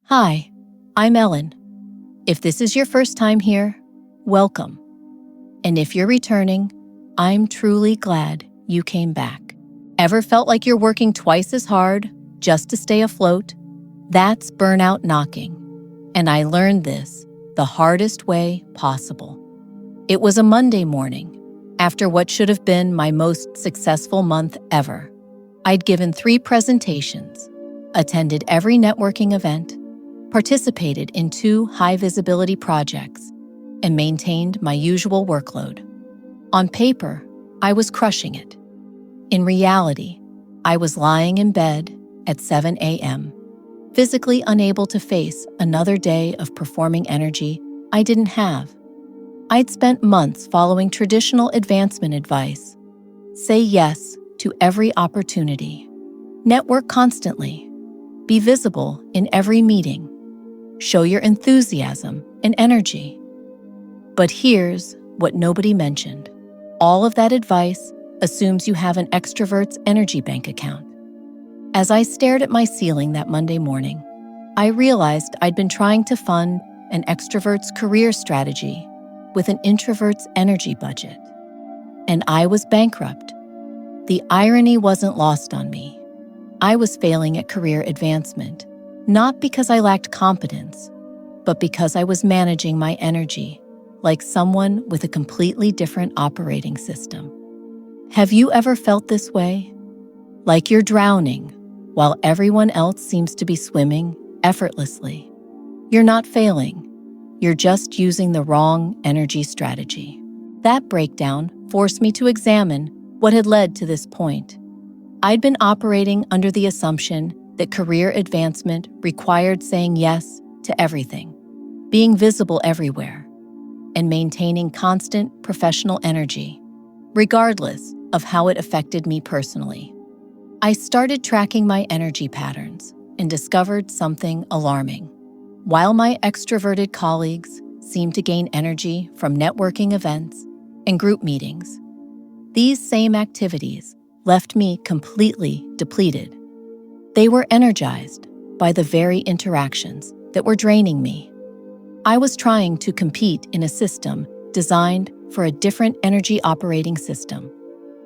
Hi, I'm Ellen. If this is your first time here, welcome. And if you're returning, I'm truly glad you came back. Ever felt like you're working twice as hard just to stay afloat? That's burnout knocking. And I learned this the hardest way possible. It was a Monday morning, after what should have been my most successful month ever. I'd given 3 presentations, attended every networking event, participated in 2 high-visibility projects, and maintained my usual workload. On paper, I was crushing it. In reality, I was lying in bed at 7 a.m., physically unable to face another day of performing energy I didn't have. I'd spent months following traditional advancement advice. Say yes to every opportunity. Network constantly. Be visible in every meeting. Show your enthusiasm and energy. But here's what nobody mentioned. All of that advice assumes you have an extrovert's energy bank account. As I stared at my ceiling that Monday morning, I realized I'd been trying to fund an extrovert's career strategy with an introvert's energy budget. And I was bankrupt. The irony wasn't lost on me. I was failing at career advancement, not because I lacked competence, but because I was managing my energy like someone with a completely different operating system. Have you ever felt this way? Like you're drowning while everyone else seems to be swimming effortlessly. You're not failing. You're just using the wrong energy strategy. That breakdown forced me to examine what had led to this point. I'd been operating under the assumption that career advancement required saying yes to everything, being visible everywhere, and maintaining constant professional energy, regardless of how it affected me personally. I started tracking my energy patterns and discovered something alarming. While my extroverted colleagues seemed to gain energy from networking events and group meetings, these same activities left me completely depleted. They were energized by the very interactions that were draining me. I was trying to compete in a system designed for a different energy operating system.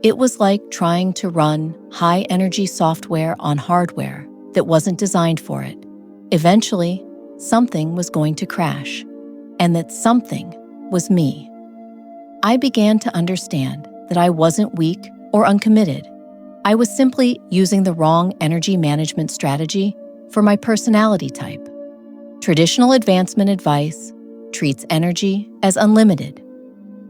It was like trying to run high-energy software on hardware that wasn't designed for it. Eventually, something was going to crash, and that something was me. I began to understand that I wasn't weak or uncommitted. I was simply using the wrong energy management strategy for my personality type. Traditional advancement advice treats energy as unlimited.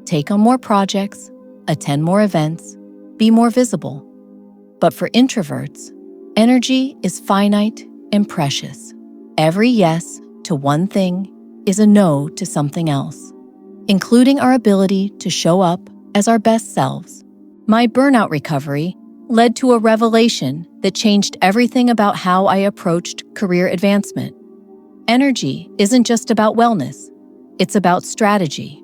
Take on more projects, attend more events, be more visible. But for introverts, energy is finite and precious. Every yes to one thing is a no to something else, including our ability to show up as our best selves. My burnout recovery led to a revelation that changed everything about how I approached career advancement. Energy isn't just about wellness, it's about strategy.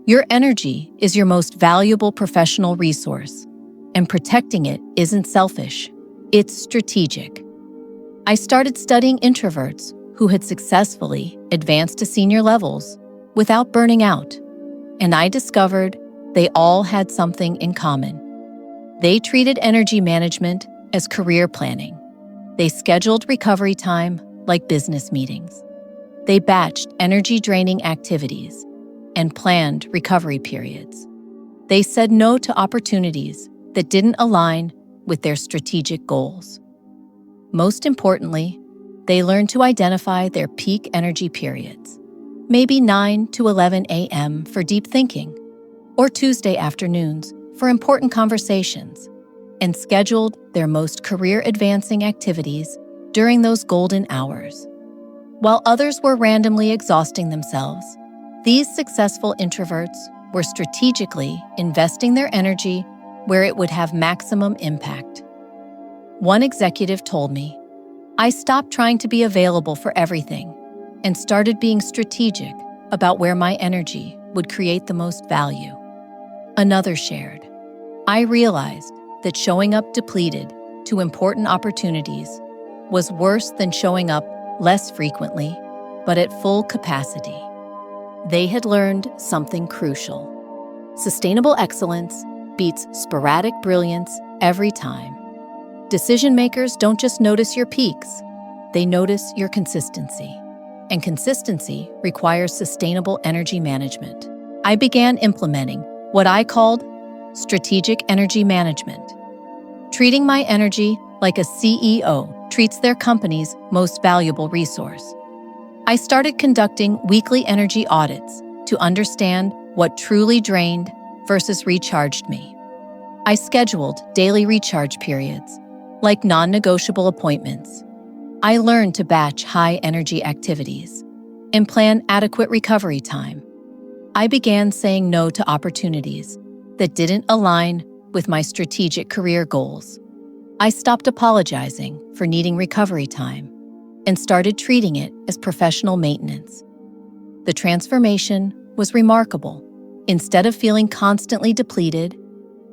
Your energy is your most valuable professional resource, and protecting it isn't selfish, it's strategic. I started studying introverts who had successfully advanced to senior levels without burning out, and I discovered they all had something in common. They treated energy management as career planning. They scheduled recovery time like business meetings. They batched energy-draining activities and planned recovery periods. They said no to opportunities that didn't align with their strategic goals. Most importantly, they learned to identify their peak energy periods, maybe 9 to 11 a.m. for deep thinking, or Tuesday afternoons for important conversations, and scheduled their most career-advancing activities during those golden hours. While others were randomly exhausting themselves, these successful introverts were strategically investing their energy where it would have maximum impact. One executive told me, "I stopped trying to be available for everything and started being strategic about where my energy would create the most value." Another shared, "I realized that showing up depleted to important opportunities was worse than showing up less frequently, but at full capacity. They had learned something crucial. Sustainable excellence beats sporadic brilliance every time. Decision makers don't just notice your peaks, they notice your consistency. And consistency requires sustainable energy management. I began implementing what I called strategic energy management, treating my energy like a CEO treats their company's most valuable resource. I started conducting weekly energy audits to understand what truly drained versus recharged me. I scheduled daily recharge periods, like non-negotiable appointments. I learned to batch high-energy activities and plan adequate recovery time. I began saying no to opportunities that didn't align with my strategic career goals. I stopped apologizing for needing recovery time and started treating it as professional maintenance. The transformation was remarkable. Instead of feeling constantly depleted,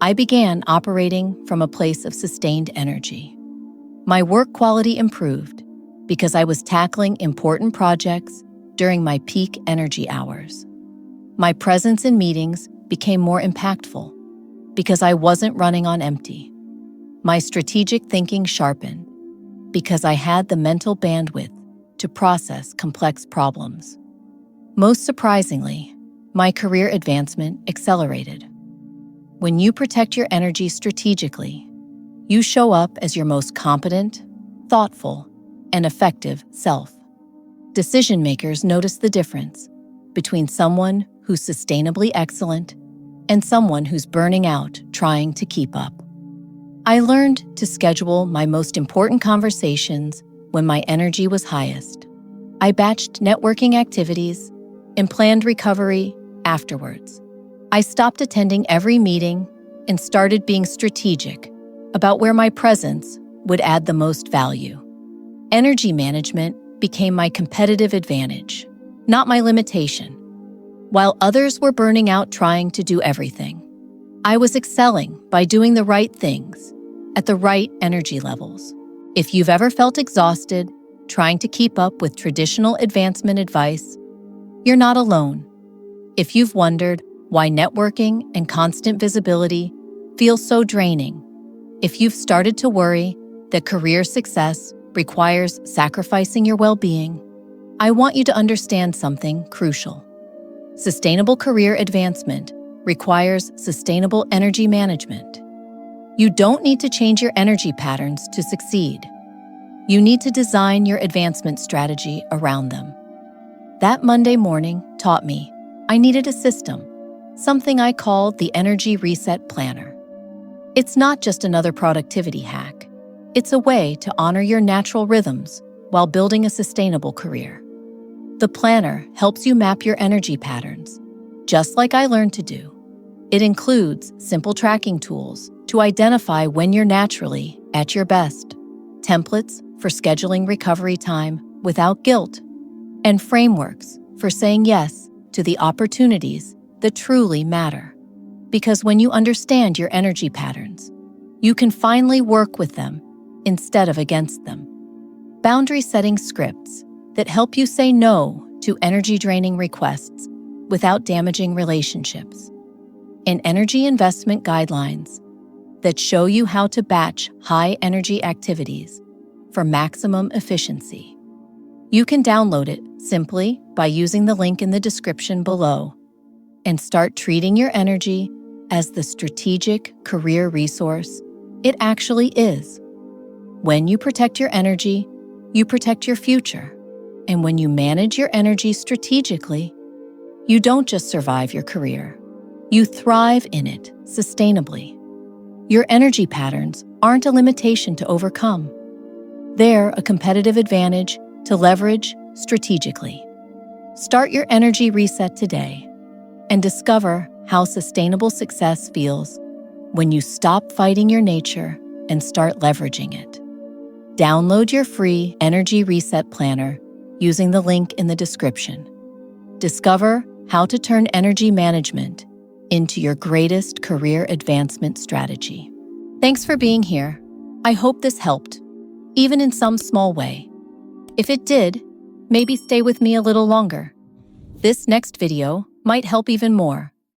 I began operating from a place of sustained energy. My work quality improved because I was tackling important projects during my peak energy hours. My presence in meetings became more impactful because I wasn't running on empty. My strategic thinking sharpened because I had the mental bandwidth to process complex problems. Most surprisingly, my career advancement accelerated. When you protect your energy strategically, you show up as your most competent, thoughtful, and effective self. Decision makers notice the difference between someone who's sustainably excellent and someone who's burning out trying to keep up. I learned to schedule my most important conversations when my energy was highest. I batched networking activities and planned recovery afterwards. I stopped attending every meeting and started being strategic about where my presence would add the most value. Energy management became my competitive advantage, not my limitation. While others were burning out trying to do everything, I was excelling by doing the right things at the right energy levels. If you've ever felt exhausted trying to keep up with traditional advancement advice, you're not alone. If you've wondered why networking and constant visibility feel so draining, if you've started to worry that career success requires sacrificing your well-being, I want you to understand something crucial. Sustainable career advancement requires sustainable energy management. You don't need to change your energy patterns to succeed. You need to design your advancement strategy around them. That Monday morning taught me I needed a system, something I call the Energy Reset Planner. It's not just another productivity hack. It's a way to honor your natural rhythms while building a sustainable career. The planner helps you map your energy patterns, just like I learned to do. It includes simple tracking tools to identify when you're naturally at your best, templates for scheduling recovery time without guilt, and frameworks for saying yes to the opportunities that truly matter. Because when you understand your energy patterns, you can finally work with them instead of against them. Boundary-setting scripts that help you say no to energy-draining requests without damaging relationships. And energy investment guidelines that show you how to batch high-energy activities for maximum efficiency. You can download it simply by using the link in the description below and start treating your energy as the strategic career resource it actually is. When you protect your energy, you protect your future. And when you manage your energy strategically, you don't just survive your career, you thrive in it sustainably. Your energy patterns aren't a limitation to overcome. They're a competitive advantage to leverage strategically. Start your energy reset today and discover how sustainable success feels when you stop fighting your nature and start leveraging it. Download your free Energy Reset Planner using the link in the description. Discover how to turn energy management into your greatest career advancement strategy. Thanks for being here. I hope this helped, even in some small way. If it did, maybe stay with me a little longer. This next video might help even more.